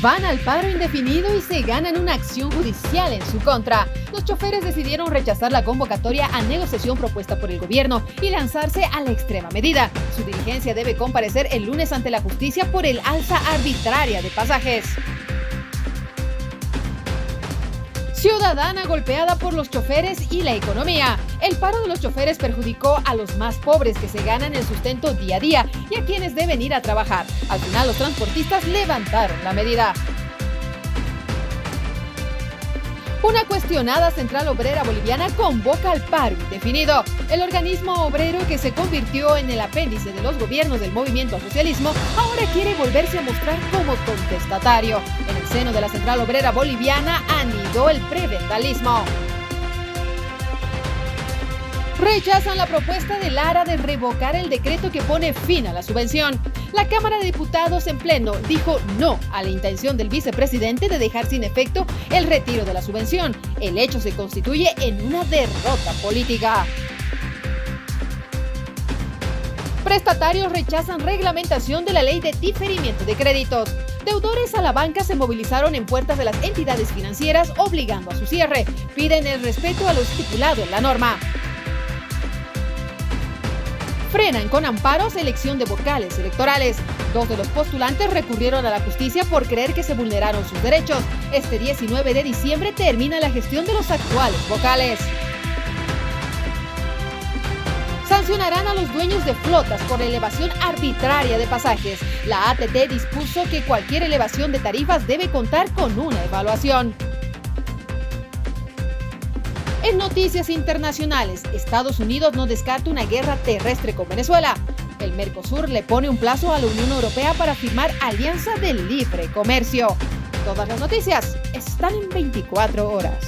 Van al paro indefinido y se ganan una acción judicial en su contra. Los choferes decidieron rechazar la convocatoria a negociación propuesta por el gobierno y lanzarse a la extrema medida. Su dirigencia debe comparecer el lunes ante la justicia por el alza arbitraria de pasajes. Ciudadana golpeada por los choferes y la economía. El paro de los choferes perjudicó a los más pobres que se ganan el sustento día a día y a quienes deben ir a trabajar. Al final, los transportistas levantaron la medida. Una cuestionada central obrera boliviana convoca al paro indefinido. El organismo obrero que se convirtió en el apéndice de los gobiernos del movimiento al socialismo ahora quiere volverse a mostrar como contestatario. En el seno de la central obrera boliviana anidó el prebendalismo. Rechazan la propuesta de Lara de revocar el decreto que pone fin a la subvención. La Cámara de Diputados en pleno dijo no a la intención del vicepresidente de dejar sin efecto el retiro de la subvención. El hecho se constituye en una derrota política. Prestatarios rechazan reglamentación de la ley de diferimiento de créditos. Deudores a la banca se movilizaron en puertas de las entidades financieras obligando a su cierre. Piden el respeto a lo estipulado en la norma. Frenan con amparos elección de vocales electorales. 2 de los postulantes recurrieron a la justicia por creer que se vulneraron sus derechos. Este 19 de diciembre termina la gestión de los actuales vocales. Sancionarán a los dueños de flotas por elevación arbitraria de pasajes. La ATT dispuso que cualquier elevación de tarifas debe contar con una evaluación. En noticias internacionales, Estados Unidos no descarta una guerra terrestre con Venezuela. El Mercosur le pone un plazo a la Unión Europea para firmar alianza de libre comercio. Todas las noticias están en 24 horas.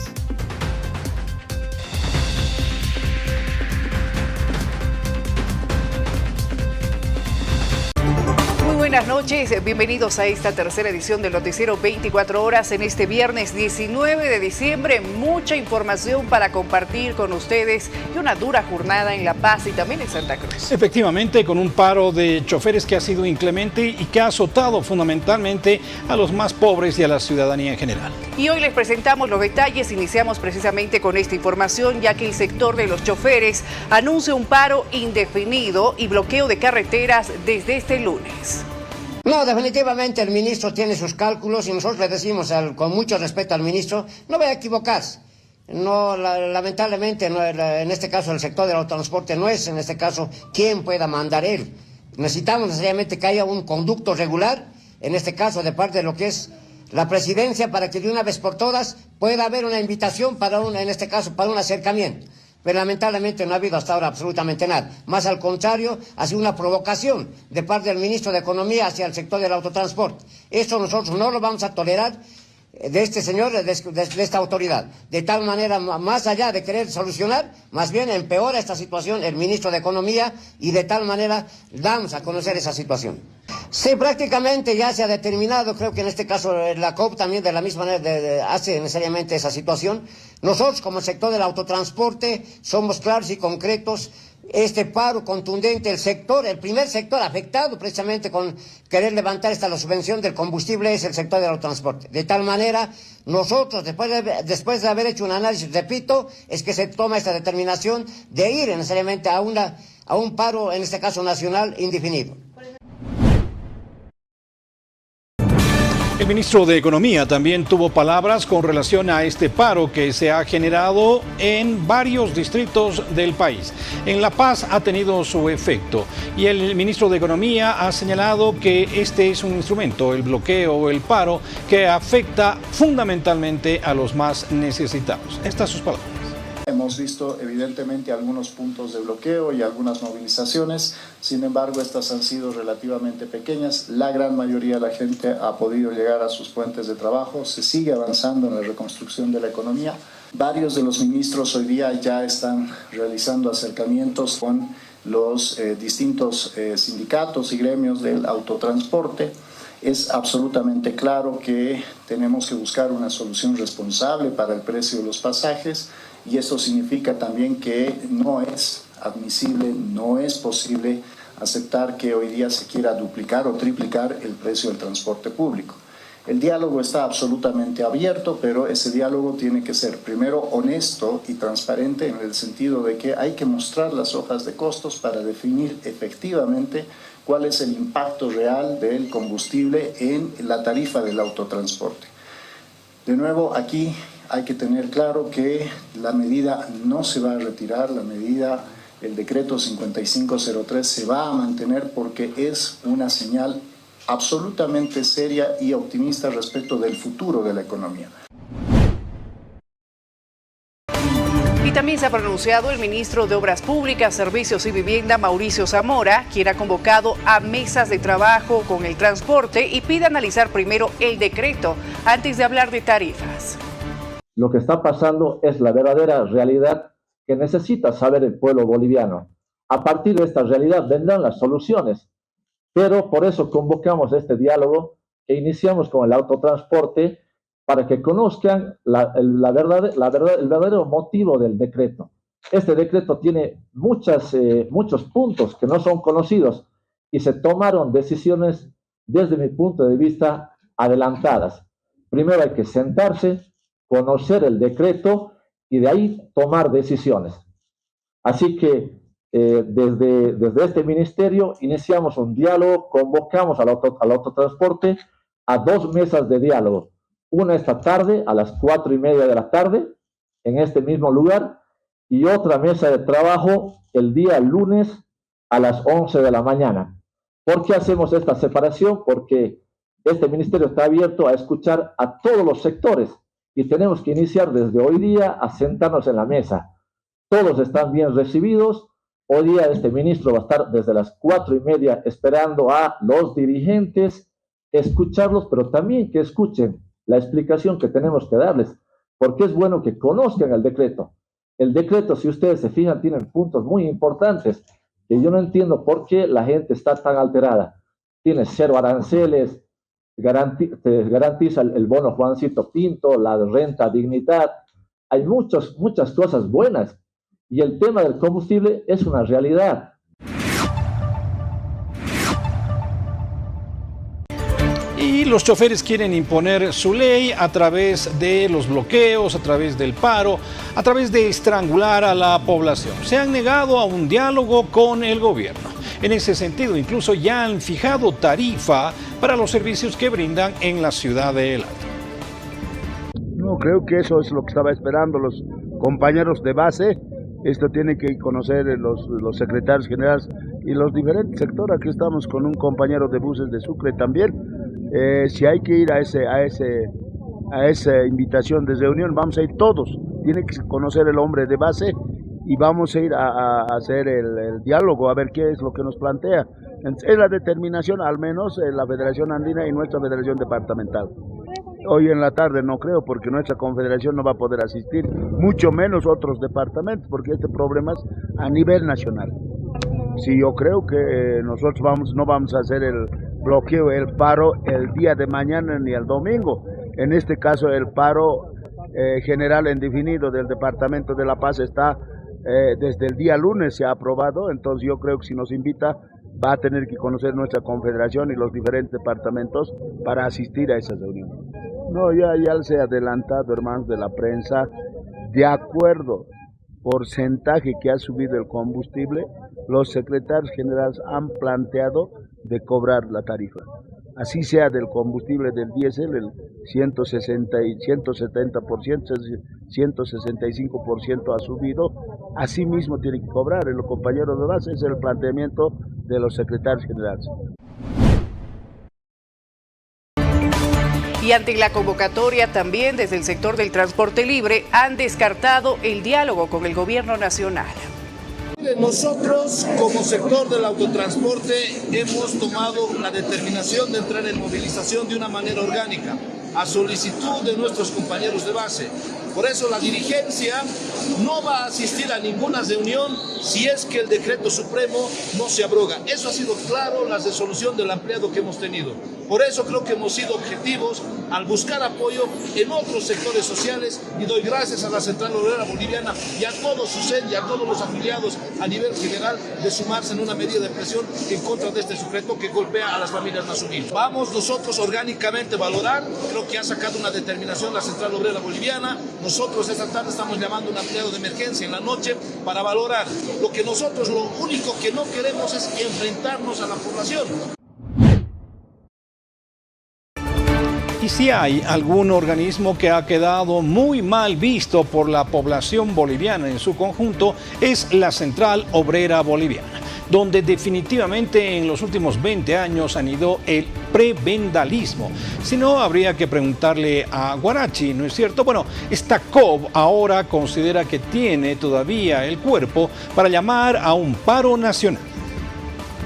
Buenas noches, bienvenidos a esta tercera edición del Noticiero 24 Horas en este viernes 19 de diciembre. Mucha información para compartir con ustedes y una dura jornada en La Paz y también en Santa Cruz. Efectivamente, con un paro de choferes que ha sido inclemente y que ha azotado fundamentalmente a los más pobres y a la ciudadanía en general. Y hoy les presentamos los detalles. Iniciamos precisamente con esta información, ya que el sector de los choferes anuncia un paro indefinido y bloqueo de carreteras desde este lunes. No, definitivamente el ministro tiene sus cálculos y nosotros le decimos con mucho respeto al ministro, no vaya a equivocarse. No, lamentablemente, no, en este caso el sector del autotransporte no es, en este caso, quien pueda mandar él. Necesitamos necesariamente que haya un conducto regular, en este caso de parte de lo que es la presidencia, para que de una vez por todas pueda haber una invitación para en este caso, para un acercamiento. Pero lamentablemente no ha habido hasta ahora absolutamente nada. Más al contrario, ha sido una provocación de parte del ministro de Economía hacia el sector del autotransporte. Eso nosotros no lo vamos a tolerar de este señor, de esta autoridad. De tal manera, más allá de querer solucionar, más bien empeora esta situación el ministro de Economía y de tal manera damos a conocer esa situación. Sí, prácticamente ya se ha determinado, creo que en este caso la COP también de la misma manera hace necesariamente esa situación. Nosotros como sector del autotransporte somos claros y concretos. Este paro contundente, el primer sector afectado precisamente con querer levantar la subvención del combustible es el sector del autotransporte. De tal manera, nosotros, después de haber hecho un análisis, repito, es que se toma esta determinación de ir necesariamente a un paro, en este caso nacional, indefinido. El ministro de Economía también tuvo palabras con relación a este paro que se ha generado en varios distritos del país. En La Paz ha tenido su efecto y el ministro de Economía ha señalado que este es un instrumento, el bloqueo o el paro, que afecta fundamentalmente a los más necesitados. Estas sus palabras. Hemos visto evidentemente algunos puntos de bloqueo y algunas movilizaciones, sin embargo estas han sido relativamente pequeñas. La gran mayoría de la gente ha podido llegar a sus fuentes de trabajo, se sigue avanzando en la reconstrucción de la economía. Varios de los ministros hoy día ya están realizando acercamientos con los distintos sindicatos y gremios del autotransporte. Es absolutamente claro que tenemos que buscar una solución responsable para el precio de los pasajes. Y eso significa también que no es admisible, no es posible aceptar que hoy día se quiera duplicar o triplicar el precio del transporte público. El diálogo está absolutamente abierto, pero ese diálogo tiene que ser primero honesto y transparente en el sentido de que hay que mostrar las hojas de costos para definir efectivamente cuál es el impacto real del combustible en la tarifa del autotransporte. De nuevo, aquí hay que tener claro que la medida no se va a retirar, el decreto 5503 se va a mantener porque es una señal absolutamente seria y optimista respecto del futuro de la economía. Y también se ha pronunciado el ministro de Obras Públicas, Servicios y Vivienda, Mauricio Zamora, quien ha convocado a mesas de trabajo con el transporte y pide analizar primero el decreto antes de hablar de tarifas. Lo que está pasando es la verdadera realidad que necesita saber el pueblo boliviano. A partir de esta realidad vendrán las soluciones. Pero por eso convocamos este diálogo que iniciamos con el autotransporte para que conozcan el verdadero motivo del decreto. Este decreto tiene muchos puntos que no son conocidos y se tomaron decisiones, desde mi punto de vista, adelantadas. Primero hay que sentarse, conocer el decreto y de ahí tomar decisiones. Así que desde este ministerio iniciamos un diálogo, convocamos al autotransporte a 2 mesas de diálogo, una esta tarde a las 4:30 de la tarde en este mismo lugar y otra mesa de trabajo el día lunes a las 11 de la mañana. ¿Por qué hacemos esta separación? Porque este ministerio está abierto a escuchar a todos los sectores y tenemos que iniciar desde hoy día a sentarnos en la mesa. Todos están bien recibidos. Hoy día este ministro va a estar desde las 4:30 esperando a los dirigentes, escucharlos, pero también que escuchen la explicación que tenemos que darles, porque es bueno que conozcan el decreto. El decreto, si ustedes se fijan, tiene puntos muy importantes, que yo no entiendo por qué la gente está tan alterada. Tiene 0 aranceles, garantiza el bono Juancito Pinto, la renta dignidad. Hay muchas cosas buenas. Y el tema del combustible es una realidad. Y los choferes quieren imponer su ley a través de los bloqueos, a través del paro, a través de estrangular a la población. Se han negado a un diálogo con el gobierno. En ese sentido, incluso ya han fijado tarifa para los servicios que brindan en la ciudad de El Alto. No, creo que eso es lo que estaba esperando los compañeros de base. Esto tiene que conocer los secretarios generales y los diferentes sectores. Aquí estamos con un compañero de buses de Sucre también. Si hay que ir a esa invitación de reunión, vamos a ir todos. Tiene que conocer el hombre de base y vamos a ir a hacer el diálogo, a ver qué es lo que nos plantea. Es la determinación, al menos la Federación Andina y nuestra Federación Departamental. Hoy en la tarde no creo, porque nuestra confederación no va a poder asistir, mucho menos otros departamentos, porque este problema es a nivel nacional. Sí, yo creo que nosotros no vamos a hacer el bloqueo, el paro el día de mañana ni el domingo. En este caso el paro general indefinido del Departamento de La Paz está desde el día lunes se ha aprobado, entonces yo creo que si nos invita va a tener que conocer nuestra confederación y los diferentes departamentos para asistir a esa reunión. No, ya se ha adelantado, hermanos de la prensa, de acuerdo porcentaje que ha subido el combustible, los secretarios generales han planteado de cobrar la tarifa. Así sea del combustible del diésel, el 160 y 170%, 165% ha subido, así mismo tiene que cobrar. Los compañeros de base es el planteamiento de los secretarios generales. Y ante la convocatoria también desde el sector del transporte libre han descartado el diálogo con el gobierno nacional. Nosotros, como sector del autotransporte, hemos tomado la determinación de entrar en movilización de una manera orgánica, a solicitud de nuestros compañeros de base. Por eso la dirigencia no va a asistir a ninguna reunión si es que el decreto supremo no se abroga. Eso ha sido claro, la resolución del ampliado que hemos tenido. Por eso creo que hemos sido objetivos al buscar apoyo en otros sectores sociales y doy gracias a la Central Obrera Boliviana y a todos sus y a todos los afiliados a nivel general de sumarse en una medida de presión en contra de este sujeto que golpea a las familias más humildes. Vamos nosotros orgánicamente a valorar, creo que ha sacado una determinación la Central Obrera Boliviana. Nosotros esta tarde estamos llamando a un empleado de emergencia en la noche para valorar. Lo que nosotros, lo único que no queremos es enfrentarnos a la población. Y si hay algún organismo que ha quedado muy mal visto por la población boliviana en su conjunto, es la Central Obrera Boliviana, donde definitivamente en los últimos 20 años han ido el prebendalismo. Si no, habría que preguntarle a Guarachi, ¿no es cierto? Bueno, esta COB ahora considera que tiene todavía el cuerpo para llamar a un paro nacional.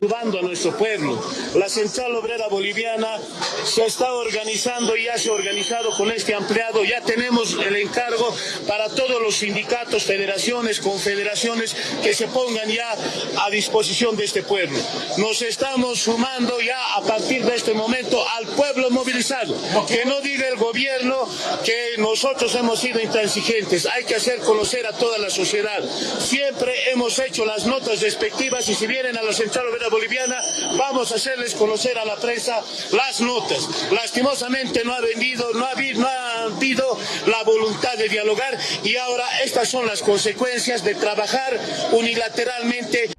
Ayudando a nuestro pueblo. La Central Obrera Boliviana se está organizando y ya se ha organizado con este ampliado. Ya tenemos el encargo para todos los sindicatos, federaciones, confederaciones que se pongan ya a disposición de este pueblo. Nos estamos sumando ya a partir de este momento al pueblo movilizado. Que no diga el gobierno que nosotros hemos sido intransigentes. Hay que hacer conocer a toda la sociedad. Siempre hemos hecho las notas respectivas y si vienen a la Central Obrera Boliviana, vamos a hacerles conocer a la prensa las notas. Lastimosamente no ha habido la voluntad de dialogar y ahora estas son las consecuencias de trabajar unilateralmente.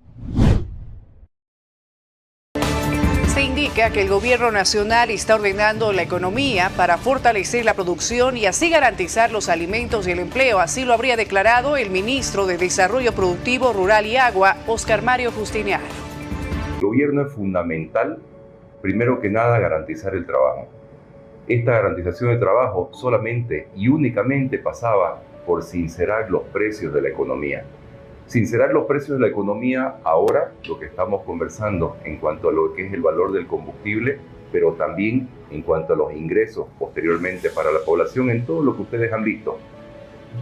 Se indica que el gobierno nacional está ordenando la economía para fortalecer la producción y así garantizar los alimentos y el empleo. Así lo habría declarado el ministro de Desarrollo Productivo, Rural y Agua, Óscar Mario Justiniano. El gobierno es fundamental, primero que nada, garantizar el trabajo. Esta garantización de trabajo solamente y únicamente pasaba por sincerar los precios de la economía. Sincerar los precios de la economía ahora, lo que estamos conversando en cuanto a lo que es el valor del combustible, pero también en cuanto a los ingresos posteriormente para la población en todo lo que ustedes han visto,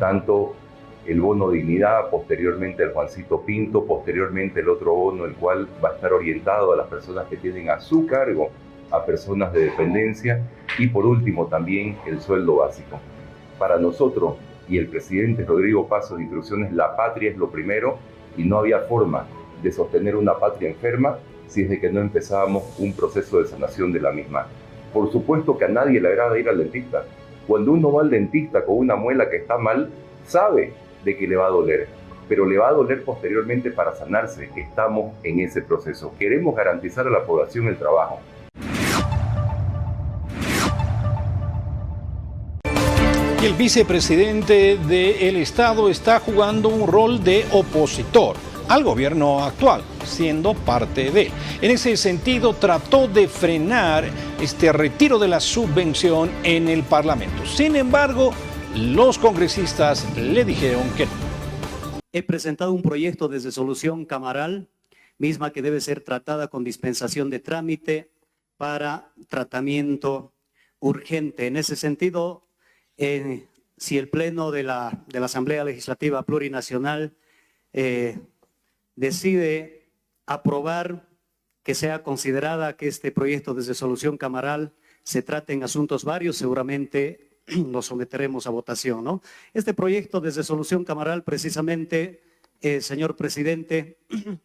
tanto el bono dignidad, posteriormente el Juancito Pinto, posteriormente el otro bono, el cual va a estar orientado a las personas que tienen a su cargo a personas de dependencia y por último también el sueldo básico. Para nosotros y el presidente Rodrigo Paso de Instrucciones, la patria es lo primero y no había forma de sostener una patria enferma si es de que no empezábamos un proceso de sanación de la misma. Por supuesto que a nadie le agrada ir al dentista. Cuando uno va al dentista con una muela que está mal, sabe de que le va a doler, pero le va a doler posteriormente para sanarse. Estamos en ese proceso. Queremos garantizar a la población el trabajo. Y el vicepresidente del Estado está jugando un rol de opositor al gobierno actual, siendo parte de él. En ese sentido, trató de frenar este retiro de la subvención en el Parlamento. Sin embargo, los congresistas le dijeron que no. He presentado un proyecto de resolución camaral, misma que debe ser tratada con dispensación de trámite para tratamiento urgente. En ese sentido, si el Pleno de la Asamblea Legislativa Plurinacional decide aprobar que sea considerada que este proyecto de resolución camaral se trate en asuntos varios, seguramente lo someteremos a votación, ¿no? Este proyecto de resolución camaral precisamente, señor presidente,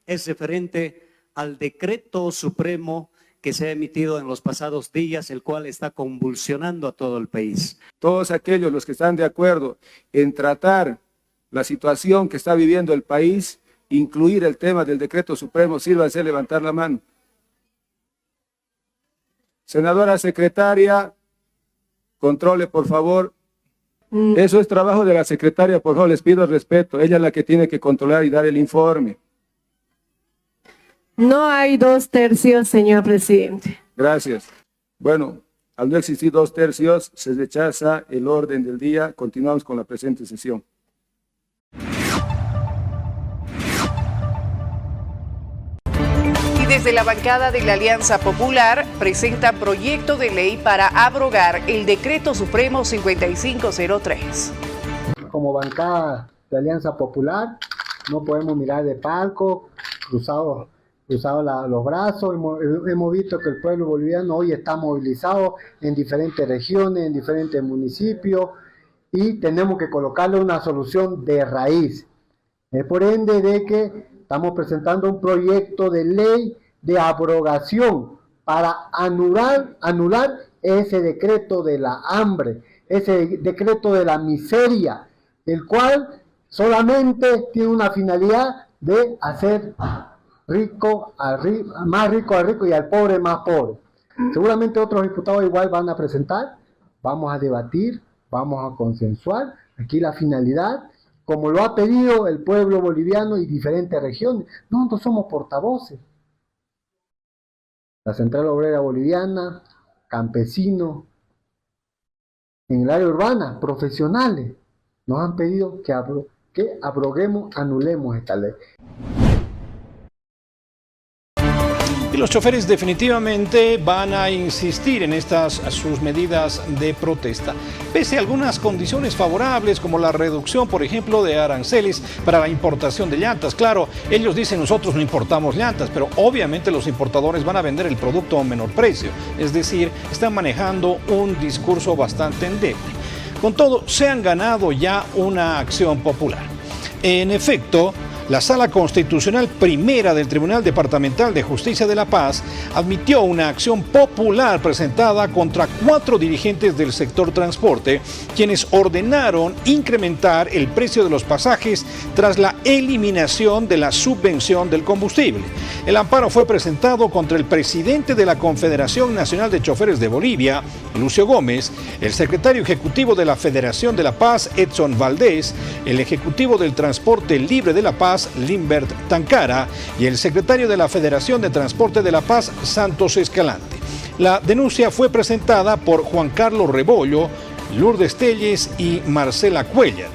es referente al decreto supremo que se ha emitido en los pasados días, el cual está convulsionando a todo el país. Todos aquellos los que están de acuerdo en tratar la situación que está viviendo el país, incluir el tema del decreto supremo, sírvanse a levantar la mano. Senadora secretaria, controle, por favor. Eso es trabajo de la secretaria, por favor, les pido respeto. Ella es la que tiene que controlar y dar el informe. No hay 2/3, señor presidente. Gracias. Bueno, al no existir 2/3, se rechaza el orden del día. Continuamos con la presente sesión. Desde la bancada de la Alianza Popular presentan proyecto de ley para abrogar el Decreto Supremo 5503. Como bancada de Alianza Popular no podemos mirar de palco, cruzado cruzado los brazos. Hemos visto que el pueblo boliviano hoy está movilizado en diferentes regiones, en diferentes municipios, y tenemos que colocarle una solución de raíz. Es por ende de que estamos presentando un proyecto de ley de abrogación para anular ese decreto de la hambre, ese decreto de la miseria, el cual solamente tiene una finalidad de hacer más rico al rico y al pobre más pobre. Seguramente otros diputados igual van a presentar, vamos a debatir, vamos a consensuar. Aquí la finalidad, como lo ha pedido el pueblo boliviano y diferentes regiones. Nosotros somos portavoces. La Central Obrera Boliviana, campesinos, en el área urbana, profesionales, nos han pedido que abroguemos, anulemos esta ley. Y los choferes definitivamente van a insistir en sus medidas de protesta, pese a algunas condiciones favorables como la reducción, por ejemplo, de aranceles para la importación de llantas. Claro, ellos dicen nosotros no importamos llantas, pero obviamente los importadores van a vender el producto a un menor precio, es decir, están manejando un discurso bastante endeble. Con todo, se han ganado ya una acción popular. En efecto, la Sala Constitucional Primera del Tribunal Departamental de Justicia de La Paz admitió una acción popular presentada contra 4 dirigentes del sector transporte, quienes ordenaron incrementar el precio de los pasajes tras la eliminación de la subvención del combustible. El amparo fue presentado contra el presidente de la Confederación Nacional de Choferes de Bolivia, Lucio Gómez, el secretario ejecutivo de la Federación de La Paz, Edson Valdés, el ejecutivo del Transporte Libre de La Paz, Limbert Tancara, y el secretario de la Federación de Transporte de La Paz, Santos Escalante. La denuncia fue presentada por Juan Carlos Rebollo, Lourdes Telles y Marcela Cuellar.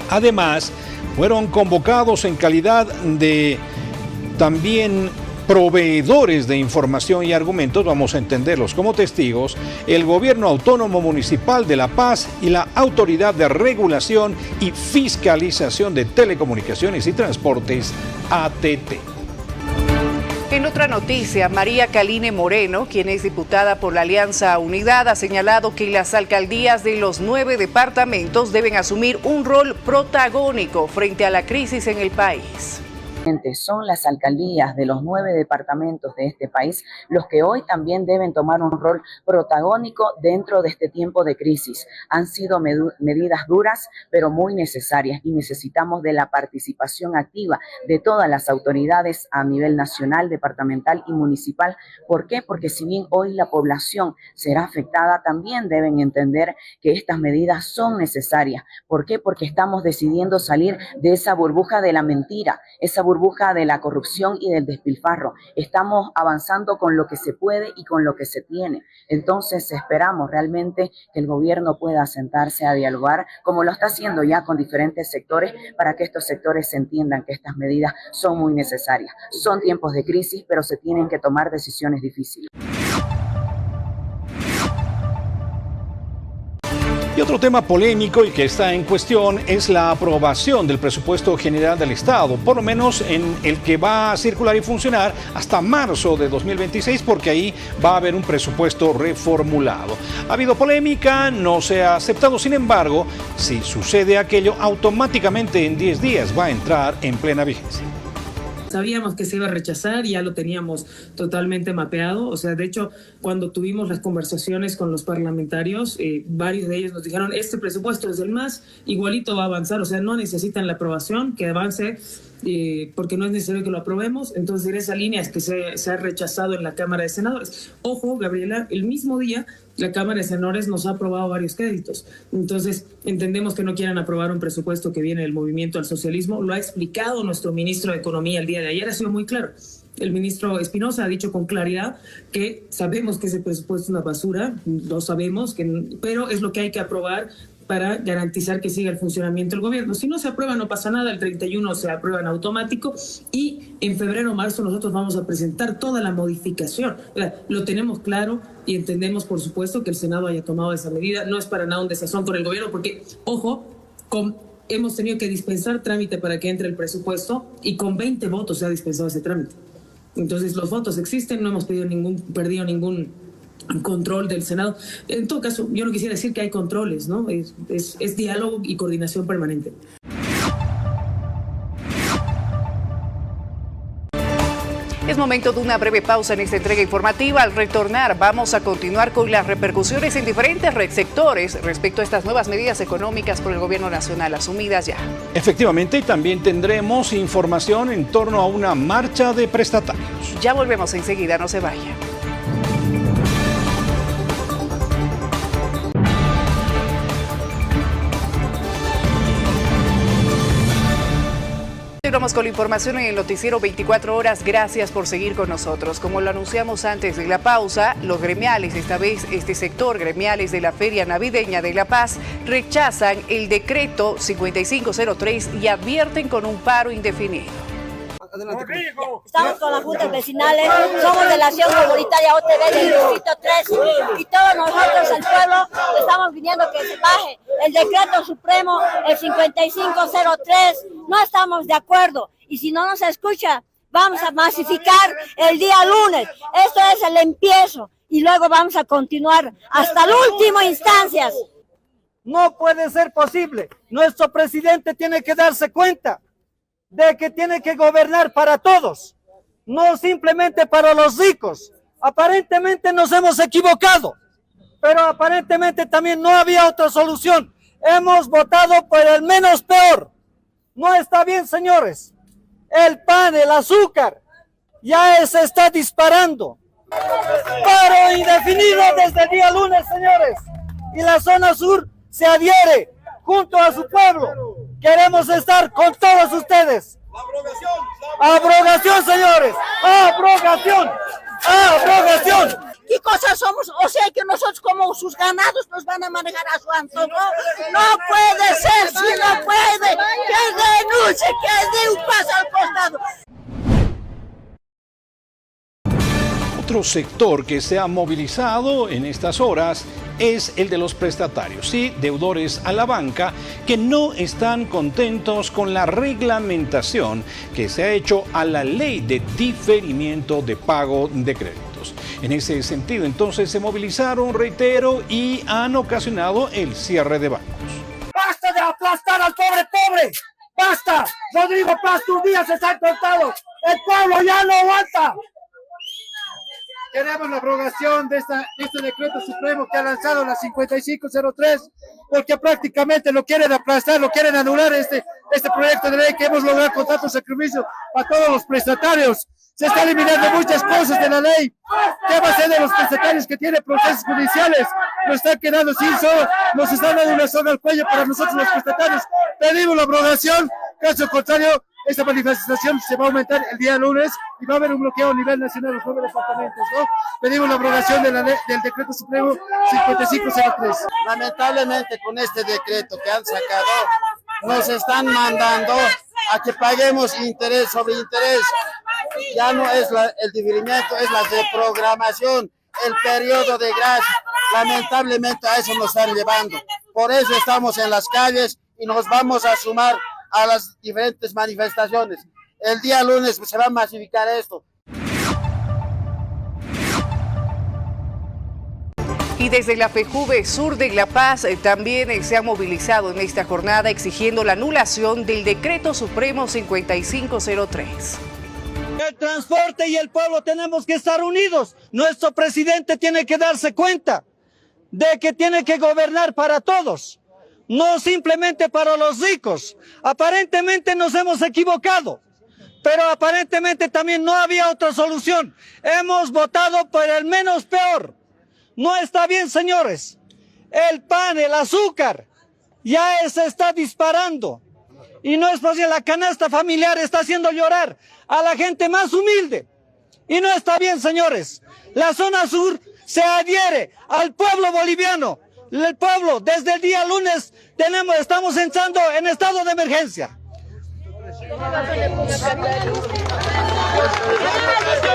Además, fueron convocados en calidad de también proveedores de información y argumentos, vamos a entenderlos como testigos, el Gobierno Autónomo Municipal de La Paz y la Autoridad de Regulación y Fiscalización de Telecomunicaciones y Transportes, ATT. En otra noticia, María Caline Moreno, quien es diputada por la Alianza Unidad, ha señalado que las alcaldías de los 9 departamentos deben asumir un rol protagónico frente a la crisis en el país. Son las alcaldías de los 9 departamentos de este país los que hoy también deben tomar un rol protagónico dentro de este tiempo de crisis. Han sido medidas duras, pero muy necesarias, y necesitamos de la participación activa de todas las autoridades a nivel nacional, departamental y municipal. ¿Por qué? Porque si bien hoy la población será afectada, también deben entender que estas medidas son necesarias. ¿Por qué? Porque estamos decidiendo salir de esa burbuja de la mentira, esa burbuja de la corrupción y del despilfarro. Estamos avanzando con lo que se puede y con lo que se tiene. Entonces esperamos realmente que el gobierno pueda sentarse a dialogar, como lo está haciendo ya con diferentes sectores, para que estos sectores entiendan que estas medidas son muy necesarias. Son tiempos de crisis, pero se tienen que tomar decisiones difíciles. Y otro tema polémico y que está en cuestión es la aprobación del presupuesto general del Estado, por lo menos en el que va a circular y funcionar hasta marzo de 2026, porque ahí va a haber un presupuesto reformulado. Ha habido polémica, no se ha aceptado, sin embargo, si sucede aquello, automáticamente en 10 días va a entrar en plena vigencia. Sabíamos que se iba a rechazar y ya lo teníamos totalmente mapeado. O sea, de hecho, cuando tuvimos las conversaciones con los parlamentarios, varios de ellos nos dijeron, este presupuesto es el más, igualito va a avanzar. O sea, no necesitan la aprobación, que avance, porque no es necesario que lo aprobemos. Entonces, en esa línea es que se ha rechazado en la Cámara de Senadores. Ojo, Gabriela, el mismo día la Cámara de Senadores nos ha aprobado varios créditos. Entonces, entendemos que no quieran aprobar un presupuesto que viene del movimiento al socialismo. Lo ha explicado nuestro ministro de Economía el día de ayer, ha sido muy claro. El ministro Espinosa ha dicho con claridad que sabemos que ese presupuesto es una basura, lo sabemos, pero es lo que hay que aprobar para garantizar que siga el funcionamiento del gobierno. Si no se aprueba, no pasa nada, el 31 se aprueba en automático y en febrero o marzo nosotros vamos a presentar toda la modificación. Lo tenemos claro y entendemos, por supuesto, que el Senado haya tomado esa medida. No es para nada un desazón con el gobierno, porque, ojo, hemos tenido que dispensar trámite para que entre el presupuesto y con 20 votos se ha dispensado ese trámite. Entonces los votos existen, no hemos perdido ningún control del Senado. En todo caso, yo no quisiera decir que hay controles, ¿no? Es diálogo y coordinación permanente. Es momento de una breve pausa en esta entrega informativa. Al retornar vamos a continuar con las repercusiones en diferentes sectores respecto a estas nuevas medidas económicas por el gobierno nacional asumidas ya. Efectivamente, y también tendremos información en torno a una marcha de prestatarios. Ya volvemos enseguida, no se vaya. Vamos con la información en el noticiero 24 horas. Gracias por seguir con nosotros. Como lo anunciamos antes de la pausa, los gremiales, esta vez este sector gremiales de la Feria Navideña de La Paz, rechazan el decreto 5503 y advierten con un paro indefinido. Estamos con las juntas vecinales, somos de la acción comunitaria OTV del distrito 3 y todos nosotros, el pueblo, estamos pidiendo que se baje el decreto supremo, el 5503. No estamos de acuerdo y si no nos escucha, vamos a masificar el día lunes. Esto es el empiezo y luego vamos a continuar hasta la última instancia. No puede ser posible. Nuestro presidente tiene que darse cuenta de que tiene que gobernar para todos, no simplemente para los ricos. Aparentemente nos hemos equivocado, pero aparentemente también no había otra solución. Hemos votado por el menos peor. No está bien, señores. El pan, el azúcar, ya se está disparando. Paro indefinido desde el día lunes, señores. Y la zona sur se adhiere junto a su pueblo. Queremos estar con todos ustedes. Abrogación, señores. Abrogación. Abrogación. ¿Qué cosas somos? O sea que nosotros como sus ganados nos van a manejar a su antojo. No puede ser, si no puede. Que denuncie, que dé un paso al costado. Otro sector que se ha movilizado en estas horas es el de los prestatarios y deudores a la banca que no están contentos con la reglamentación que se ha hecho a la ley de diferimiento de pago de créditos. En ese sentido, entonces, se movilizaron, reitero, y han ocasionado el cierre de bancos. ¡Basta de aplastar al pobre! ¡Basta! Rodrigo Paz, tus días están contados. El pueblo ya no aguanta. Queremos la abrogación de este decreto supremo que ha lanzado la 5503, porque prácticamente lo quieren aplastar, lo quieren anular este proyecto de ley que hemos logrado con tanto sacrificio a todos los prestatarios. Se está eliminando muchas cosas de la ley. ¿Qué va a ser de los prestatarios que tienen procesos judiciales? Nos están quedando sin solo, nos están dando una soga al cuello para nosotros los prestatarios. Pedimos la abrogación, caso contrario, esta manifestación se va a aumentar el día lunes y va a haber un bloqueo a nivel nacional en los 9 departamentos, ¿no? Pedimos la abrogación de del decreto supremo 5503. Lamentablemente con este decreto que han sacado, nos están mandando a que paguemos interés sobre interés. Ya no es el diferimiento, es la reprogramación, el periodo de gracia. Lamentablemente a eso nos están llevando. Por eso estamos en las calles y nos vamos a sumar a las diferentes manifestaciones. El día lunes se va a masificar esto. Y desde la FEJUVE Sur de La Paz también se ha movilizado en esta jornada exigiendo la anulación del decreto supremo 5503. El transporte y el pueblo tenemos que estar unidos. Nuestro presidente tiene que darse cuenta de que tiene que gobernar para todos, no simplemente para los ricos. Aparentemente nos hemos equivocado, pero aparentemente también no había otra solución. Hemos votado por el menos peor. No está bien, señores. El pan, el azúcar, ya se está disparando. Y no es posible, la canasta familiar está haciendo llorar a la gente más humilde. Y no está bien, señores. La zona sur se adhiere al pueblo boliviano. El pueblo, desde el día lunes, estamos entrando en estado de emergencia.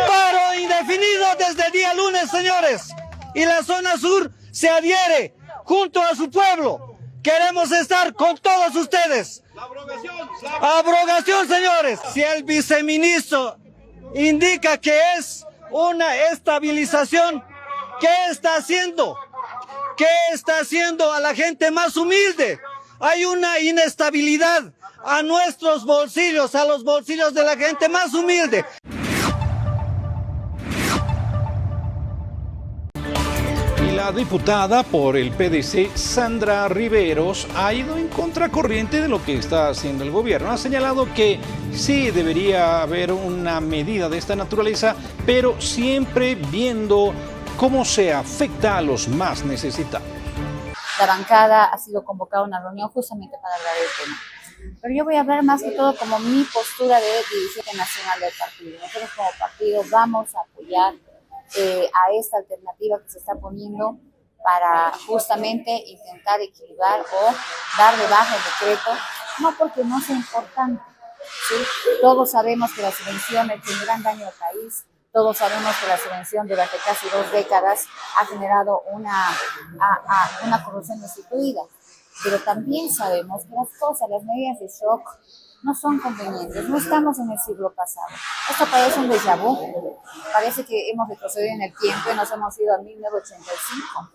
Paro indefinido desde el día lunes, señores. Y la zona sur se adhiere junto a su pueblo. Queremos estar con todos ustedes. Abrogación, señores. Si el viceministro indica que es una estabilización. ¿Qué está haciendo? ¿Qué está haciendo a la gente más humilde? Hay una inestabilidad a nuestros bolsillos, a los bolsillos de la gente más humilde. La diputada por el PDC, Sandra Riveros, ha ido en contracorriente de lo que está haciendo el gobierno. Ha señalado que sí debería haber una medida de esta naturaleza, pero siempre viendo cómo se afecta a los más necesitados. La bancada ha sido convocada a una reunión justamente para hablar del tema. Pero yo voy a hablar más que todo como mi postura de dirigente nacional del partido. Nosotros como partido vamos a apoyar a esta alternativa que se está poniendo para justamente intentar equilibrar o dar de baja el decreto, no porque no sea importante, ¿sí? Todos sabemos que la subvención ha hecho un gran daño al país, todos sabemos que la subvención durante casi 2 décadas ha generado una corrupción instituida, pero también sabemos que las medidas de shock no son convenientes, no estamos en el siglo pasado. Esto parece un déjà vu, parece que hemos retrocedido en el tiempo y nos hemos ido a 1985.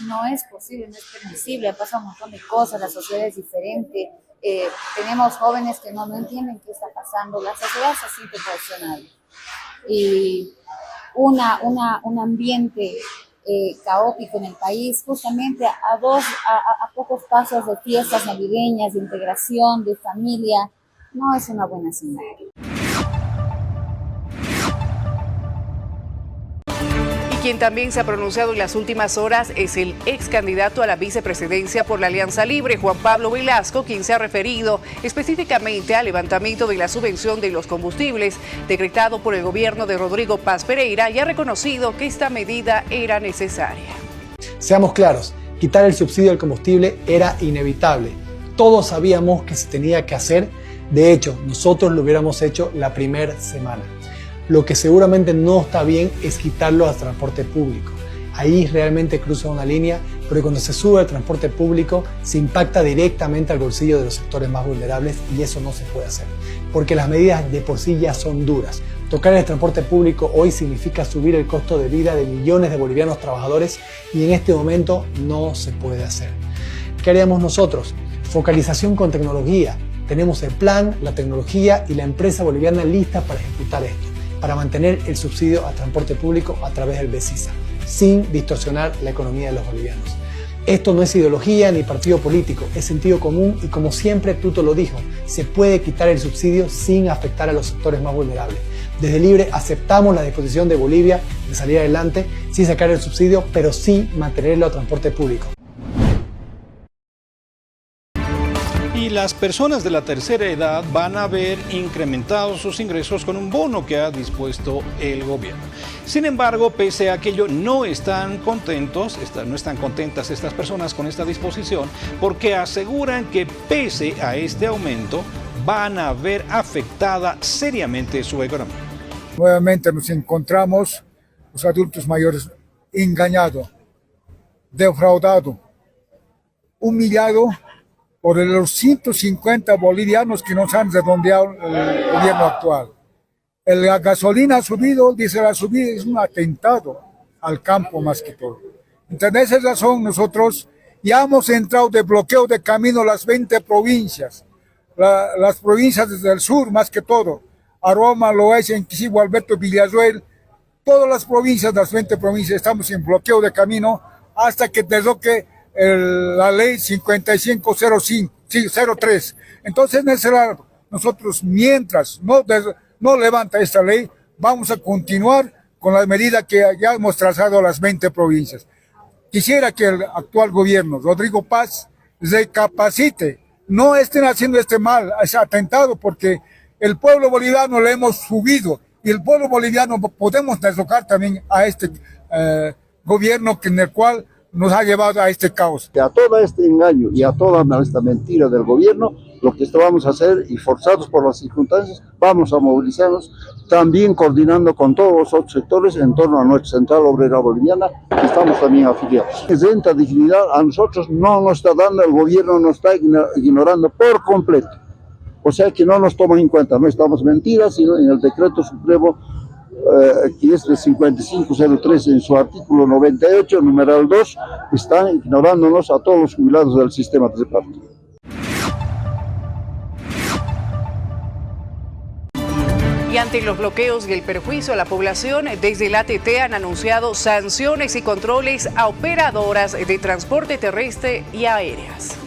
No es posible, no es permisible, ha pasado un montón de cosas, la sociedad es diferente, tenemos jóvenes que no entienden qué está pasando, la sociedad se siente traicionada. Y un ambiente caótico en el país, justamente a pocos pasos de fiestas navideñas, de integración, de familia, no es una buena señal. Quien también se ha pronunciado en las últimas horas es el ex candidato a la vicepresidencia por la Alianza Libre, Juan Pablo Velasco, quien se ha referido específicamente al levantamiento de la subvención de los combustibles decretado por el gobierno de Rodrigo Paz Pereira y ha reconocido que esta medida era necesaria. Seamos claros, quitar el subsidio al combustible era inevitable. Todos sabíamos que se tenía que hacer. De hecho, nosotros lo hubiéramos hecho la primera semana. Lo que seguramente no está bien es quitarlo al transporte público. Ahí realmente cruza una línea, porque cuando se sube al transporte público se impacta directamente al bolsillo de los sectores más vulnerables y eso no se puede hacer, porque las medidas de por sí ya son duras. Tocar el transporte público hoy significa subir el costo de vida de millones de bolivianos trabajadores y en este momento no se puede hacer. ¿Qué haríamos nosotros? Focalización con tecnología. Tenemos el plan, la tecnología y la empresa boliviana lista para ejecutar esto, para mantener el subsidio a transporte público a través del BESISA, sin distorsionar la economía de los bolivianos. Esto no es ideología ni partido político, es sentido común y como siempre Tuto lo dijo, se puede quitar el subsidio sin afectar a los sectores más vulnerables. Desde Libre aceptamos la disposición de Bolivia de salir adelante sin sacar el subsidio, pero sí mantenerlo a transporte público. Y las personas de la tercera edad van a ver incrementados sus ingresos con un bono que ha dispuesto el gobierno. Sin embargo, pese a aquello, no están contentas estas personas con esta disposición, porque aseguran que pese a este aumento, van a ver afectada seriamente su economía. Nuevamente nos encontramos los adultos mayores engañados, defraudados, humillados por los 150 bolivianos que nos han redondeado el gobierno actual. La gasolina ha subido, dice la subida, es un atentado al campo más que todo. Entonces, esa razón nosotros ya hemos entrado de bloqueo de camino las 20 provincias, las provincias desde el sur más que todo, Aroma, Loaiza, Inquisibo, Alberto, Villazuel, todas las provincias, las 20 provincias, estamos en bloqueo de camino hasta que derroque la ley 5503. Entonces, nosotros mientras no levanta esta ley, vamos a continuar con la medida que ya hemos trazado a las 20 provincias. Quisiera que el actual gobierno, Rodrigo Paz, recapacite, no estén haciendo este mal, ese atentado, porque el pueblo boliviano le hemos subido y el pueblo boliviano podemos derrocar también a este gobierno en el cual nos ha llevado a este caos. A todo este engaño y a toda esta mentira del gobierno, lo que vamos a hacer, y forzados por las circunstancias, vamos a movilizarnos, también coordinando con todos los otros sectores en torno a nuestra Central Obrera Boliviana, que estamos también afiliados. Renta dignidad a nosotros no nos está dando, el gobierno nos está ignorando por completo. O sea que no nos toman en cuenta, no estamos mentiras, sino en el decreto supremo que es de 5503 en su artículo 98, numeral 2, están ignorándonos a todos los jubilados del sistema de reparto. Y ante los bloqueos y el perjuicio a la población, desde la ATT han anunciado sanciones y controles a operadoras de transporte terrestre y aéreas.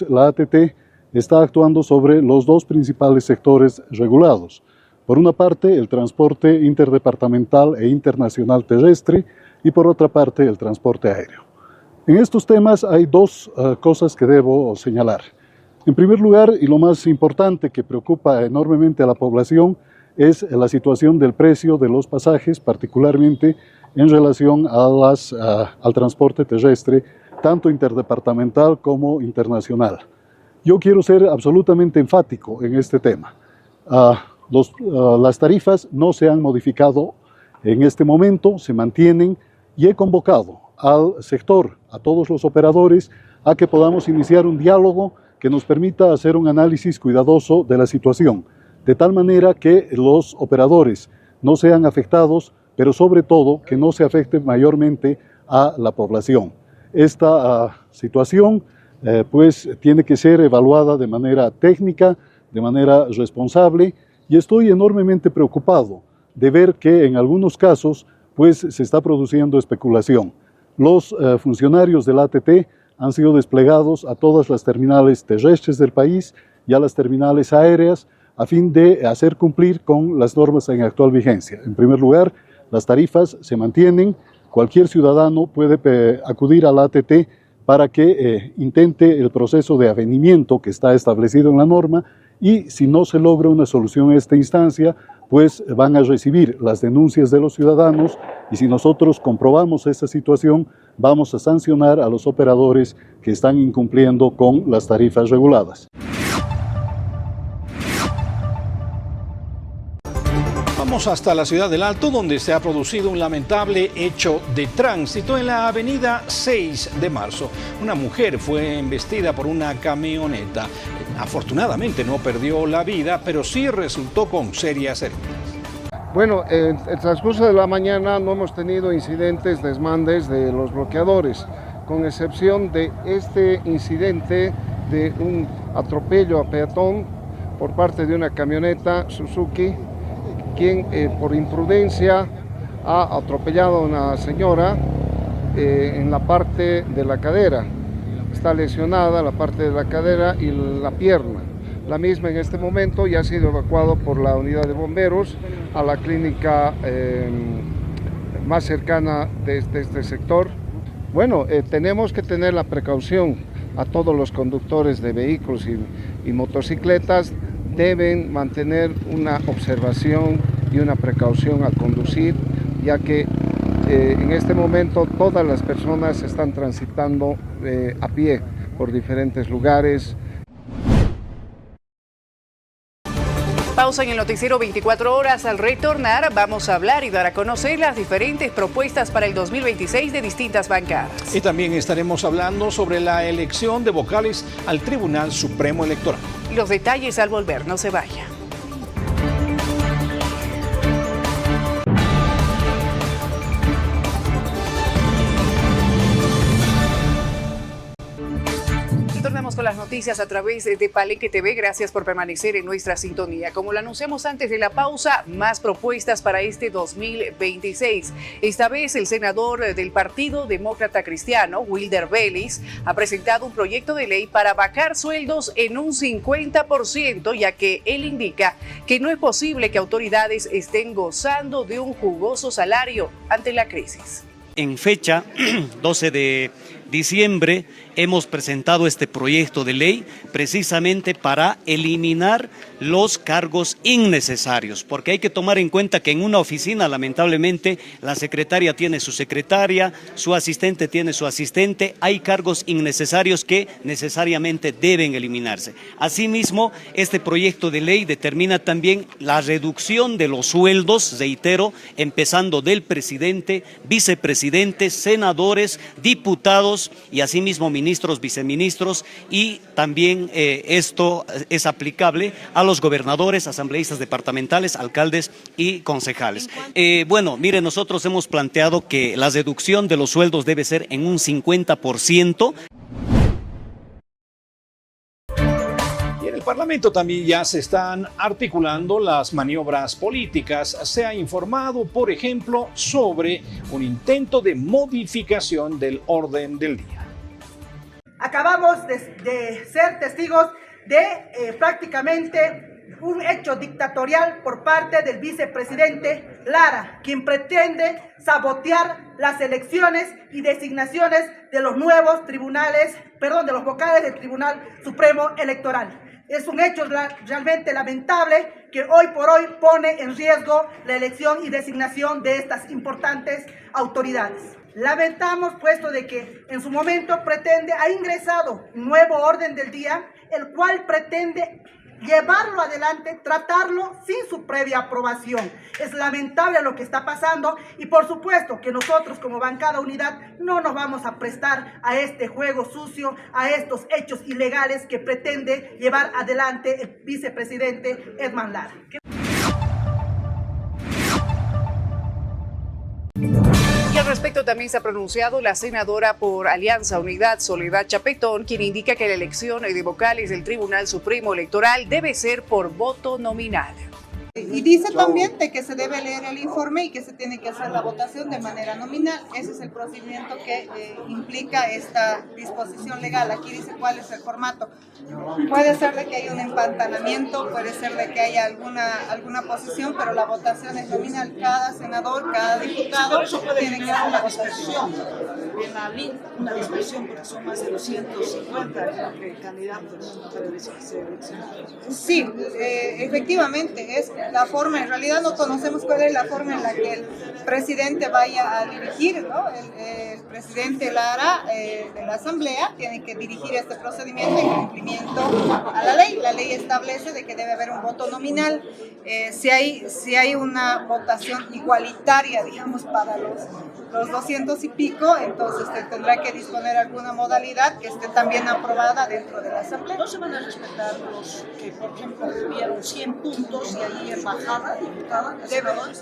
La ATT está actuando sobre los dos principales sectores regulados. Por una parte, el transporte interdepartamental e internacional terrestre y por otra parte, el transporte aéreo. En estos temas hay dos cosas que debo señalar. En primer lugar, y lo más importante que preocupa enormemente a la población, es la situación del precio de los pasajes, particularmente en relación al transporte terrestre, tanto interdepartamental como internacional. Yo quiero ser absolutamente enfático en este tema. Las tarifas no se han modificado en este momento, se mantienen, y he convocado al sector, a todos los operadores, a que podamos iniciar un diálogo que nos permita hacer un análisis cuidadoso de la situación, de tal manera que los operadores no sean afectados, pero sobre todo que no se afecte mayormente a la población. Esta situación pues tiene que ser evaluada de manera técnica, de manera responsable, y estoy enormemente preocupado de ver que en algunos casos pues se está produciendo especulación. Los funcionarios de la ATT han sido desplegados a todas las terminales terrestres del país y a las terminales aéreas a fin de hacer cumplir con las normas en actual vigencia. En primer lugar, las tarifas se mantienen, cualquier ciudadano puede acudir a la ATT para que intente el proceso de avenimiento que está establecido en la norma, y si no se logra una solución en esta instancia, pues van a recibir las denuncias de los ciudadanos, y si nosotros comprobamos esta situación, vamos a sancionar a los operadores que están incumpliendo con las tarifas reguladas. Vamos hasta la ciudad del Alto, donde se ha producido un lamentable hecho de tránsito en la avenida 6 de marzo. Una mujer fue embestida por una camioneta. Afortunadamente no perdió la vida, pero sí resultó con serias heridas. Bueno, en el transcurso de la mañana no hemos tenido incidentes, desmandes de los bloqueadores, con excepción de este incidente de un atropello a peatón por parte de una camioneta Suzuki, quien por imprudencia ha atropellado a una señora en la parte de la cadera. Está lesionada la parte de la cadera y la pierna. La misma en este momento ya ha sido evacuado por la unidad de bomberos a la clínica más cercana de este sector. Bueno, tenemos que tener la precaución a todos los conductores de vehículos y motocicletas. Deben mantener una observación y una precaución al conducir, ya que en este momento todas las personas están transitando a pie por diferentes lugares. Pausa en el noticiero 24 horas. Al retornar vamos a hablar y dar a conocer las diferentes propuestas para el 2026 de distintas bancadas. Y también estaremos hablando sobre la elección de vocales al Tribunal Supremo Electoral. Los detalles al volver, no se vaya. Tornamos con las noticias a través de Palenque TV. Gracias por permanecer en nuestra sintonía. Como lo anunciamos antes de la pausa, más propuestas para este 2026. Esta vez el senador del Partido Demócrata Cristiano, Wilder Vélez, ha presentado un proyecto de ley para bajar sueldos en un 50%, ya que él indica que no es posible que autoridades estén gozando de un jugoso salario ante la crisis. En fecha 12 de diciembre hemos presentado este proyecto de ley precisamente para eliminar los cargos innecesarios, porque hay que tomar en cuenta que en una oficina lamentablemente la secretaria tiene su secretaria, su asistente tiene su asistente, hay cargos innecesarios que necesariamente deben eliminarse. Asimismo, este proyecto de ley determina también la reducción de los sueldos, reitero, empezando del presidente, vicepresidente, senadores, diputados secretarios y asimismo ministros, viceministros, y también esto es aplicable a los gobernadores, asambleístas departamentales, alcaldes y concejales. Bueno, mire, nosotros hemos planteado que la deducción de los sueldos debe ser en un 50%. En el Parlamento también ya se están articulando las maniobras políticas. Se ha informado, por ejemplo, sobre un intento de modificación del orden del día. Acabamos de ser testigos de prácticamente un hecho dictatorial por parte del vicepresidente Lara, quien pretende sabotear las elecciones y designaciones de los nuevos de los vocales del Tribunal Supremo Electoral. Es un hecho realmente lamentable que hoy por hoy pone en riesgo la elección y designación de estas importantes autoridades. Lamentamos puesto de que en su momento ha ingresado un nuevo orden del día, el cual pretende llevarlo adelante, tratarlo sin su previa aprobación. Es lamentable lo que está pasando y por supuesto que nosotros como bancada Unidad no nos vamos a prestar a este juego sucio, a estos hechos ilegales que pretende llevar adelante el vicepresidente Edman Lara. Y al respecto también se ha pronunciado la senadora por Alianza Unidad, Soledad Chapetón, quien indica que la elección de vocales del Tribunal Supremo Electoral debe ser por voto nominal. Y dice también de que se debe leer el informe y que se tiene que hacer la votación de manera nominal. Ese es el procedimiento que implica esta disposición legal. Aquí dice cuál es el formato. Puede ser de que haya un empantanamiento, puede ser de que haya alguna posición, pero la votación es nominal. Cada senador, cada diputado tiene que hacer la votación. En la línea, una discusión porque son más de 250 candidatos para seleccionar. Sí, efectivamente, es la forma, en realidad no conocemos cuál es la forma en la que el presidente vaya a dirigir, ¿no? El presidente Lara de la Asamblea tiene que dirigir este procedimiento en cumplimiento a la ley. La ley establece de que debe haber un voto nominal. Si hay una votación igualitaria, digamos, para los 200 y pico, entonces tendrá que disponer alguna modalidad que esté también aprobada dentro de la Asamblea. ¿No se van a respetar los que, por ejemplo, tuvieron 100 puntos y ahí en bajada, diputada?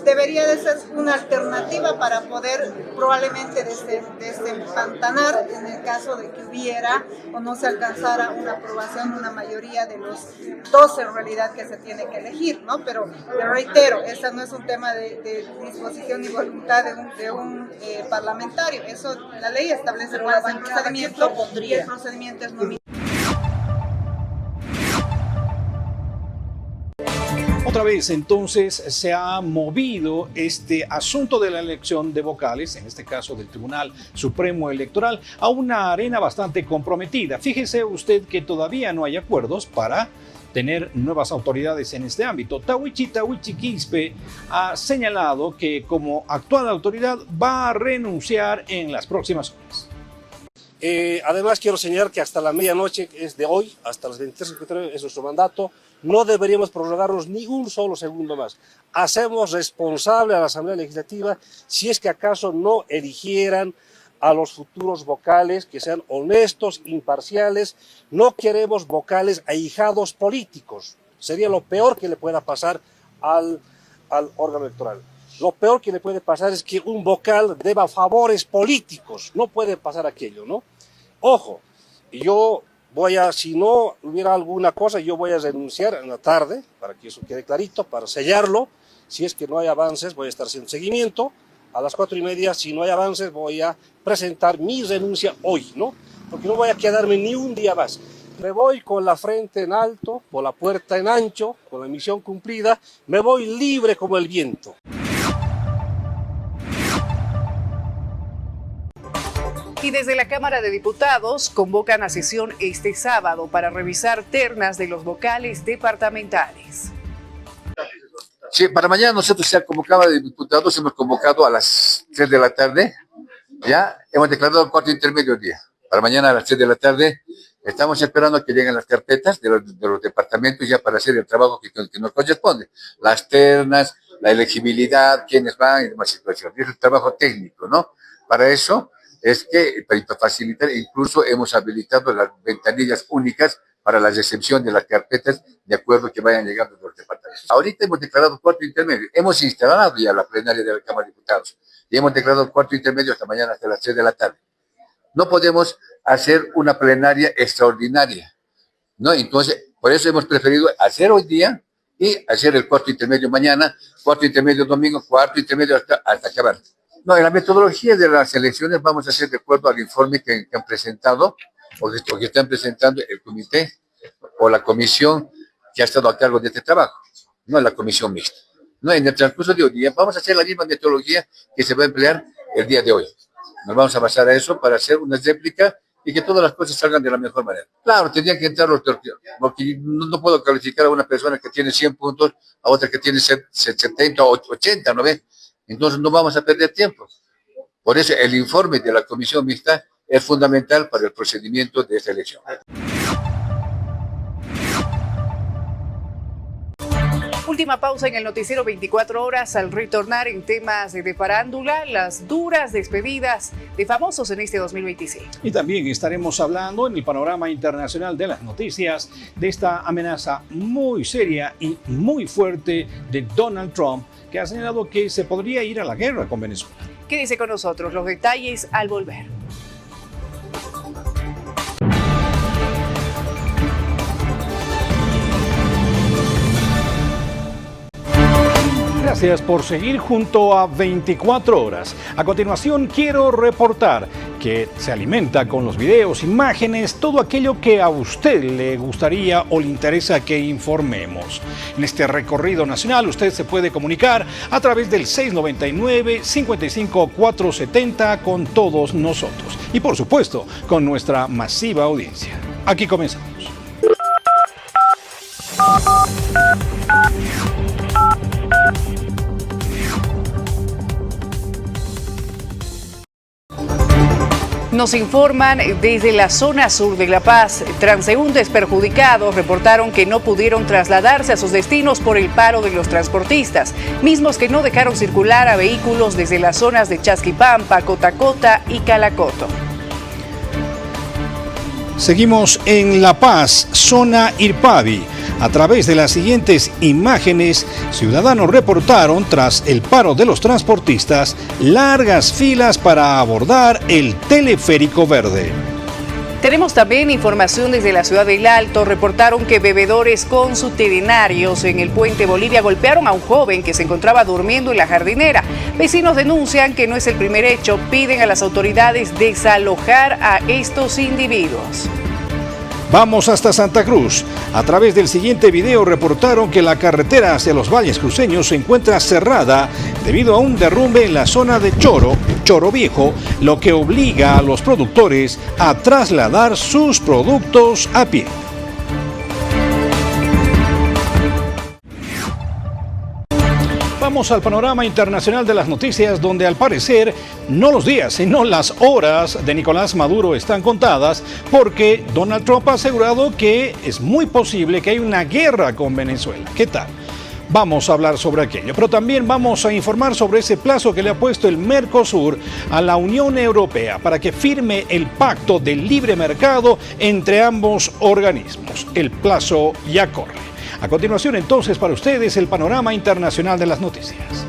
Debería de ser una alternativa para poder probablemente desempantanar en el caso de que hubiera o no se alcanzara una aprobación, una mayoría de los 12 en realidad que se tiene que elegir, ¿no? Pero reitero, ese no es un tema de disposición y voluntad de un parlamentario. Eso, la ley establece cuál es el procedimiento y el procedimiento es nominal. Otra vez, entonces, se ha movido este asunto de la elección de vocales, en este caso del Tribunal Supremo Electoral, a una arena bastante comprometida. Fíjese usted que todavía no hay acuerdos para tener nuevas autoridades en este ámbito. Tawichi Quispe ha señalado que como actual autoridad va a renunciar en las próximas horas. Además quiero señalar que hasta la medianoche es de hoy, hasta las 23:53 es nuestro mandato, no deberíamos prorrogarnos ni un solo segundo más. Hacemos responsable a la Asamblea Legislativa si es que acaso no eligieran a los futuros vocales que sean honestos, imparciales. No queremos vocales ahijados políticos. Sería lo peor que le pueda pasar al órgano electoral. Lo peor que le puede pasar es que un vocal deba favores políticos. No puede pasar aquello, ¿no? Ojo, yo si no hubiera alguna cosa, yo voy a renunciar en la tarde, para que eso quede clarito, para sellarlo. Si es que no hay avances, voy a estar haciendo seguimiento. A las 4:30, si no hay avances, voy a presentar mi renuncia hoy, ¿no? Porque no voy a quedarme ni un día más. Me voy con la frente en alto, por la puerta en ancho, con la misión cumplida. Me voy libre como el viento. Y desde la Cámara de Diputados convocan a sesión este sábado para revisar ternas de los vocales departamentales. Sí, para mañana nosotros ya como Cámara de Diputados hemos convocado a las 3 de la tarde, ya hemos declarado el corte intermedio día. Para mañana a las 3 de la tarde estamos esperando a que lleguen las carpetas de los departamentos ya para hacer el trabajo que nos corresponde. Las ternas, la elegibilidad, quiénes van y demás situaciones. Es el trabajo técnico, ¿no? Para eso es que para facilitar, incluso hemos habilitado las ventanillas únicas para la recepción de las carpetas de acuerdo que vayan llegando de los departamentos. Ahorita hemos declarado cuarto intermedio, hemos instalado ya la plenaria de la Cámara de Diputados y hemos declarado cuarto intermedio hasta mañana, hasta las 3 de la tarde. No podemos hacer una plenaria extraordinaria, ¿no? Entonces, por eso hemos preferido hacer hoy día y hacer el cuarto intermedio mañana, cuarto intermedio domingo, cuarto intermedio hasta acabar. No, en la metodología de las elecciones vamos a hacer de acuerdo al informe que han presentado o que están presentando el comité o la comisión que ha estado a cargo de este trabajo, no la comisión mixta. No, en el transcurso de hoy día vamos a hacer la misma metodología que se va a emplear el día de hoy. Nos vamos a basar a eso para hacer una réplica y que todas las cosas salgan de la mejor manera. Claro, tendrían que entrar los tortillos, porque no puedo calificar a una persona que tiene 100 puntos, a otra que tiene 70 o 80, ¿no ves? Entonces no vamos a perder tiempo. Por eso el informe de la comisión mixta es fundamental para el procedimiento de esta elección. Última pausa en el noticiero 24 horas al retornar en temas de farándula, las duras despedidas de famosos en este 2026. Y también estaremos hablando en el panorama internacional de las noticias de esta amenaza muy seria y muy fuerte de Donald Trump, que ha señalado que se podría ir a la guerra con Venezuela. Quédese con nosotros, los detalles al volver. Gracias por seguir junto a 24 horas. A continuación quiero reportar que se alimenta con los videos, imágenes, todo aquello que a usted le gustaría o le interesa que informemos. En este recorrido nacional usted se puede comunicar a través del 699-55470 con todos nosotros y por supuesto con nuestra masiva audiencia. Aquí comenzamos. Nos informan desde la zona sur de La Paz. Transeúntes perjudicados reportaron que no pudieron trasladarse a sus destinos por el paro de los transportistas, mismos que no dejaron circular a vehículos desde las zonas de Chasquipampa, Cotacota y Calacoto. Seguimos en La Paz, zona Irpavi. A través de las siguientes imágenes, ciudadanos reportaron, tras el paro de los transportistas, largas filas para abordar el teleférico verde. Tenemos también información desde la ciudad del Alto. Reportaron que bebedores consuetudinarios en el puente Bolivia golpearon a un joven que se encontraba durmiendo en la jardinera. Vecinos denuncian que no es el primer hecho. Piden a las autoridades desalojar a estos individuos. Vamos hasta Santa Cruz. A través del siguiente video reportaron que la carretera hacia los valles cruceños se encuentra cerrada debido a un derrumbe en la zona de Choro Viejo, lo que obliga a los productores a trasladar sus productos a pie. Vamos al panorama internacional de las noticias, donde al parecer no los días, sino las horas de Nicolás Maduro están contadas, porque Donald Trump ha asegurado que es muy posible que haya una guerra con Venezuela. ¿Qué tal? Vamos a hablar sobre aquello, pero también vamos a informar sobre ese plazo que le ha puesto el Mercosur a la Unión Europea para que firme el pacto de libre mercado entre ambos organismos. El plazo ya corre. A continuación, entonces, para ustedes, el panorama internacional de las noticias.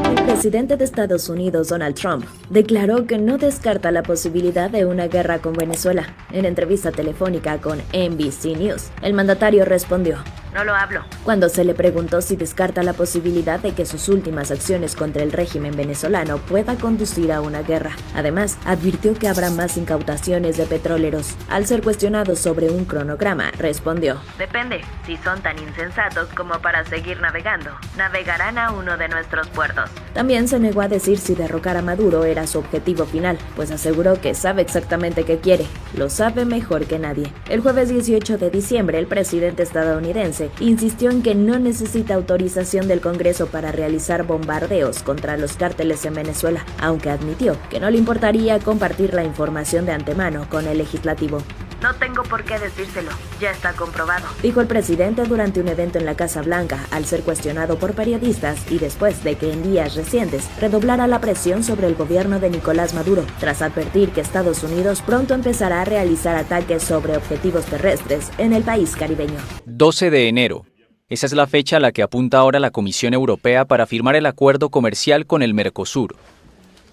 El presidente de Estados Unidos, Donald Trump, declaró que no descarta la posibilidad de una guerra con Venezuela. En entrevista telefónica con NBC News, el mandatario respondió: "No lo hablo", cuando se le preguntó si descarta la posibilidad de que sus últimas acciones contra el régimen venezolano pueda conducir a una guerra. Además, advirtió que habrá más incautaciones de petroleros. Al ser cuestionado sobre un cronograma, respondió: "Depende. Si son tan insensatos como para seguir navegando, navegarán a uno de nuestros puertos". También se negó a decir si derrocar a Maduro era su objetivo final, pues aseguró que sabe exactamente qué quiere. Lo sabe mejor que nadie. El jueves 18 de diciembre, el presidente estadounidense insistió en que no necesita autorización del Congreso para realizar bombardeos contra los cárteles en Venezuela, aunque admitió que no le importaría compartir la información de antemano con el legislativo. No tengo por qué decírselo, ya está comprobado, dijo el presidente durante un evento en la Casa Blanca al ser cuestionado por periodistas y después de que en días recientes redoblara la presión sobre el gobierno de Nicolás Maduro, tras advertir que Estados Unidos pronto empezará a realizar ataques sobre objetivos terrestres en el país caribeño. 12 de enero. Esa es la fecha a la que apunta ahora la Comisión Europea para firmar el acuerdo comercial con el Mercosur.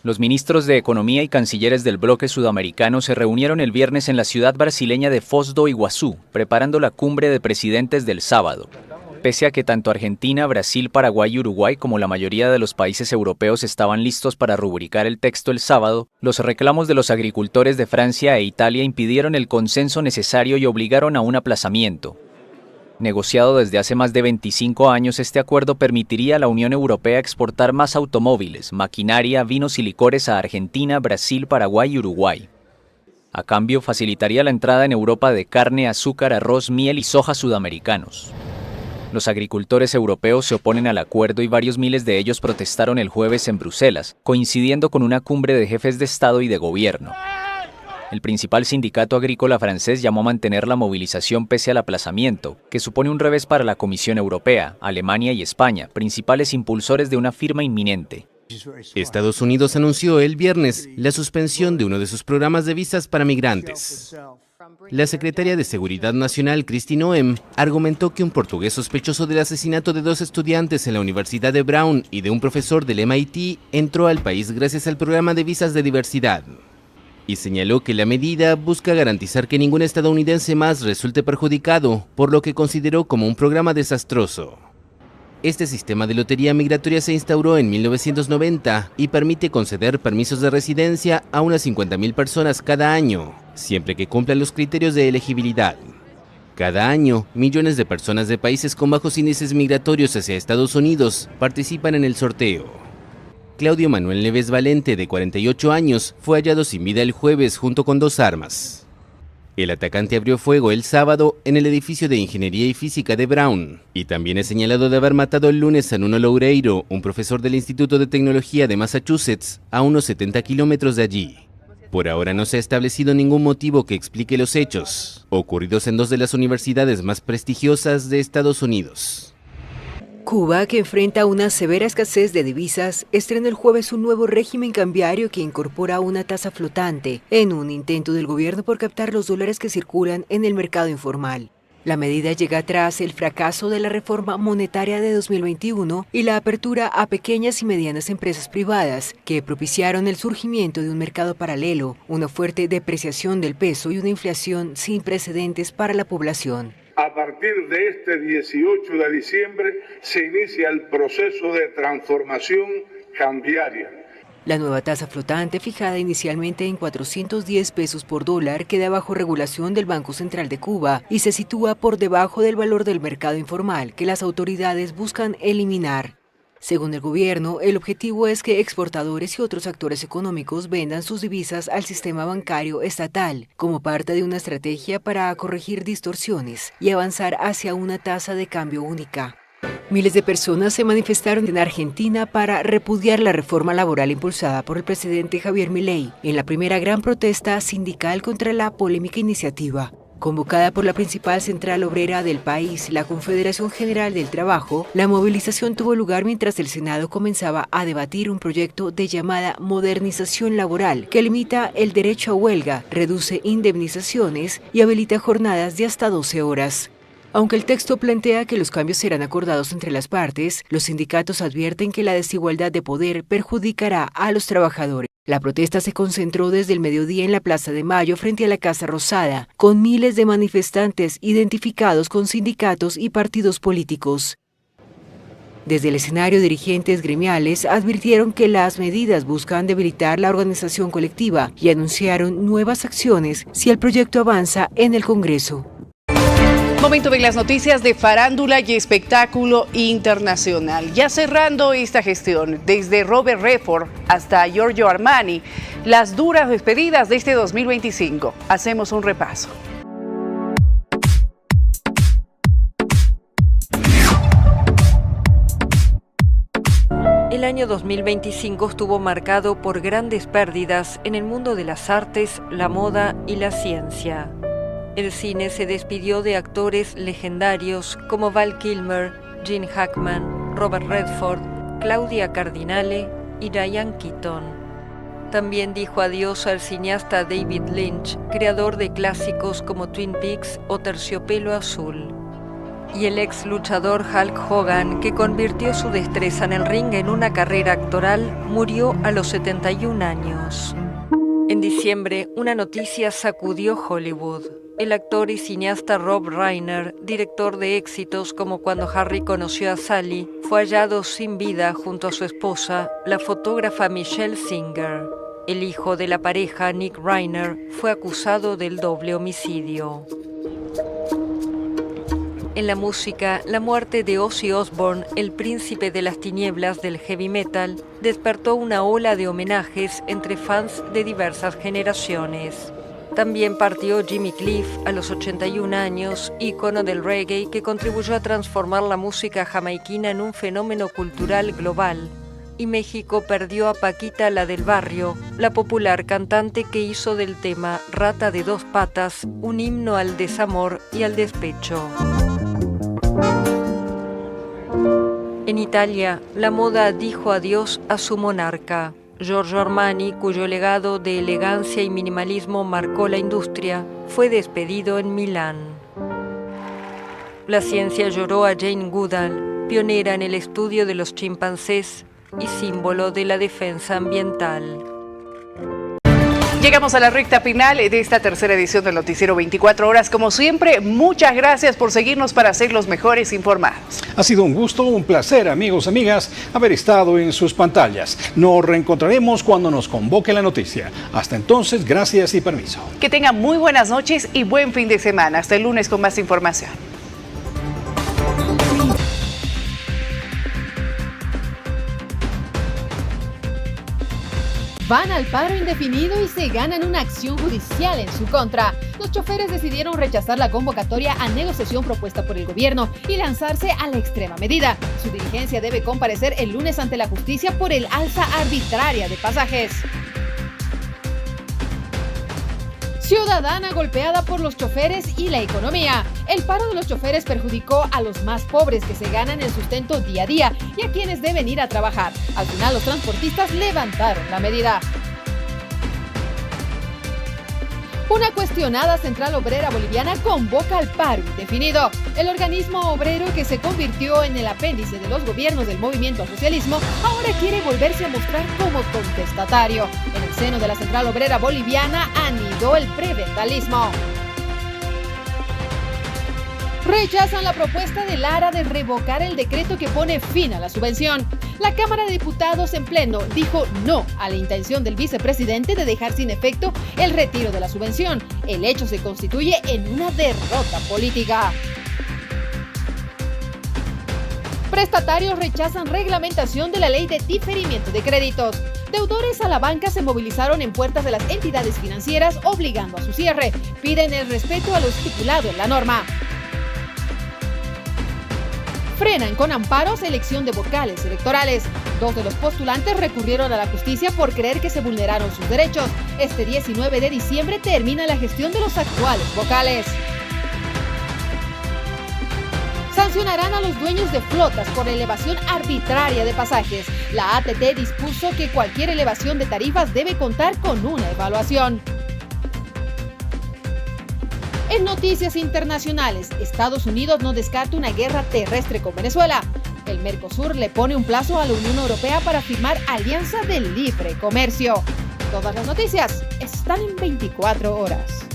Los ministros de Economía y cancilleres del bloque sudamericano se reunieron el viernes en la ciudad brasileña de Foz do Iguazú, preparando la cumbre de presidentes del sábado. Pese a que tanto Argentina, Brasil, Paraguay y Uruguay como la mayoría de los países europeos estaban listos para rubricar el texto el sábado, los reclamos de los agricultores de Francia e Italia impidieron el consenso necesario y obligaron a un aplazamiento. Negociado desde hace más de 25 años, este acuerdo permitiría a la Unión Europea exportar más automóviles, maquinaria, vinos y licores a Argentina, Brasil, Paraguay y Uruguay. A cambio, facilitaría la entrada en Europa de carne, azúcar, arroz, miel y soja sudamericanos. Los agricultores europeos se oponen al acuerdo y varios miles de ellos protestaron el jueves en Bruselas, coincidiendo con una cumbre de jefes de Estado y de Gobierno. El principal sindicato agrícola francés llamó a mantener la movilización pese al aplazamiento, que supone un revés para la Comisión Europea, Alemania y España, principales impulsores de una firma inminente. Estados Unidos anunció el viernes la suspensión de uno de sus programas de visas para migrantes. La secretaria de Seguridad Nacional, Kristi Noem, argumentó que un portugués sospechoso del asesinato de 2 estudiantes en la Universidad de Brown y de un profesor del MIT entró al país gracias al programa de visas de diversidad. Y señaló que la medida busca garantizar que ningún estadounidense más resulte perjudicado, por lo que consideró como un programa desastroso. Este sistema de lotería migratoria se instauró en 1990 y permite conceder permisos de residencia a unas 50.000 personas cada año, siempre que cumplan los criterios de elegibilidad. Cada año, millones de personas de países con bajos índices migratorios hacia Estados Unidos participan en el sorteo. Claudio Manuel Neves Valente, de 48 años, fue hallado sin vida el jueves junto con 2 armas. El atacante abrió fuego el sábado en el edificio de Ingeniería y Física de Brown, y también es señalado de haber matado el lunes a Nuno Loureiro, un profesor del Instituto de Tecnología de Massachusetts, a unos 70 kilómetros de allí. Por ahora no se ha establecido ningún motivo que explique los hechos, ocurridos en 2 de las universidades más prestigiosas de Estados Unidos. Cuba, que enfrenta una severa escasez de divisas, estrena el jueves un nuevo régimen cambiario que incorpora una tasa flotante en un intento del gobierno por captar los dólares que circulan en el mercado informal. La medida llega tras el fracaso de la reforma monetaria de 2021 y la apertura a pequeñas y medianas empresas privadas que propiciaron el surgimiento de un mercado paralelo, una fuerte depreciación del peso y una inflación sin precedentes para la población. A partir de este 18 de diciembre se inicia el proceso de transformación cambiaria. La nueva tasa flotante, fijada inicialmente en 410 pesos por dólar, queda bajo regulación del Banco Central de Cuba y se sitúa por debajo del valor del mercado informal que las autoridades buscan eliminar. Según el gobierno, el objetivo es que exportadores y otros actores económicos vendan sus divisas al sistema bancario estatal, como parte de una estrategia para corregir distorsiones y avanzar hacia una tasa de cambio única. Miles de personas se manifestaron en Argentina para repudiar la reforma laboral impulsada por el presidente Javier Milei, en la primera gran protesta sindical contra la polémica iniciativa. Convocada por la principal central obrera del país, la Confederación General del Trabajo, la movilización tuvo lugar mientras el Senado comenzaba a debatir un proyecto de llamada modernización laboral que limita el derecho a huelga, reduce indemnizaciones y habilita jornadas de hasta 12 horas. Aunque el texto plantea que los cambios serán acordados entre las partes, los sindicatos advierten que la desigualdad de poder perjudicará a los trabajadores. La protesta se concentró desde el mediodía en la Plaza de Mayo frente a la Casa Rosada, con miles de manifestantes identificados con sindicatos y partidos políticos. Desde el escenario, dirigentes gremiales advirtieron que las medidas buscan debilitar la organización colectiva y anunciaron nuevas acciones si el proyecto avanza en el Congreso. Momento de las noticias de farándula y espectáculo internacional. Ya cerrando esta gestión, desde Robert Redford hasta Giorgio Armani, las duras despedidas de este 2025. Hacemos un repaso. El año 2025 estuvo marcado por grandes pérdidas en el mundo de las artes, la moda y la ciencia. El cine se despidió de actores legendarios como Val Kilmer, Gene Hackman, Robert Redford, Claudia Cardinale y Diane Keaton. También dijo adiós al cineasta David Lynch, creador de clásicos como Twin Peaks o Terciopelo Azul. Y el ex luchador Hulk Hogan, que convirtió su destreza en el ring en una carrera actoral, murió a los 71 años. En diciembre, una noticia sacudió Hollywood. El actor y cineasta Rob Reiner, director de éxitos como Cuando Harry conoció a Sally, fue hallado sin vida junto a su esposa, la fotógrafa Michelle Singer. El hijo de la pareja, Nick Reiner, fue acusado del doble homicidio. En la música, la muerte de Ozzy Osbourne, el príncipe de las tinieblas del heavy metal, despertó una ola de homenajes entre fans de diversas generaciones. También partió Jimmy Cliff a los 81 años, ícono del reggae que contribuyó a transformar la música jamaiquina en un fenómeno cultural global. Y México perdió a Paquita la del Barrio, la popular cantante que hizo del tema Rata de dos patas un himno al desamor y al despecho. En Italia, la moda dijo adiós a su monarca. Giorgio Armani, cuyo legado de elegancia y minimalismo marcó la industria, fue despedido en Milán. La ciencia lloró a Jane Goodall, pionera en el estudio de los chimpancés y símbolo de la defensa ambiental. Llegamos a la recta final de esta tercera edición del Noticiero 24 Horas. Como siempre, muchas gracias por seguirnos para ser los mejores informados. Ha sido un gusto, un placer, amigos, amigas, haber estado en sus pantallas. Nos reencontraremos cuando nos convoque la noticia. Hasta entonces, gracias y permiso. Que tengan muy buenas noches y buen fin de semana. Hasta el lunes con más información. Van al paro indefinido y se ganan una acción judicial en su contra. Los choferes decidieron rechazar la convocatoria a negociación propuesta por el gobierno y lanzarse a la extrema medida. Su dirigencia debe comparecer el lunes ante la justicia por el alza arbitraria de pasajes. Ciudadana golpeada por los choferes y la economía. El paro de los choferes perjudicó a los más pobres que se ganan el sustento día a día y a quienes deben ir a trabajar. Al final, los transportistas levantaron la medida. Una cuestionada central obrera boliviana convoca al paro indefinido. El organismo obrero que se convirtió en el apéndice de los gobiernos del movimiento al socialismo ahora quiere volverse a mostrar como contestatario. En el seno de la central obrera boliviana anidó el prebendalismo. Rechazan la propuesta de Lara de revocar el decreto que pone fin a la subvención. La Cámara de Diputados en pleno dijo no a la intención del vicepresidente de dejar sin efecto el retiro de la subvención. El hecho se constituye en una derrota política. Prestatarios rechazan reglamentación de la ley de diferimiento de créditos. Deudores a la banca se movilizaron en puertas de las entidades financieras obligando a su cierre. Piden el respeto a lo estipulado en la norma. Frenan con amparos elección de vocales electorales. 2 de los postulantes recurrieron a la justicia por creer que se vulneraron sus derechos. Este 19 de diciembre termina la gestión de los actuales vocales. Sancionarán a los dueños de flotas por elevación arbitraria de pasajes. La ATT dispuso que cualquier elevación de tarifas debe contar con una evaluación. En noticias internacionales, Estados Unidos no descarta una guerra terrestre con Venezuela. El Mercosur le pone un plazo a la Unión Europea para firmar alianza de libre comercio. Todas las noticias están en 24 horas.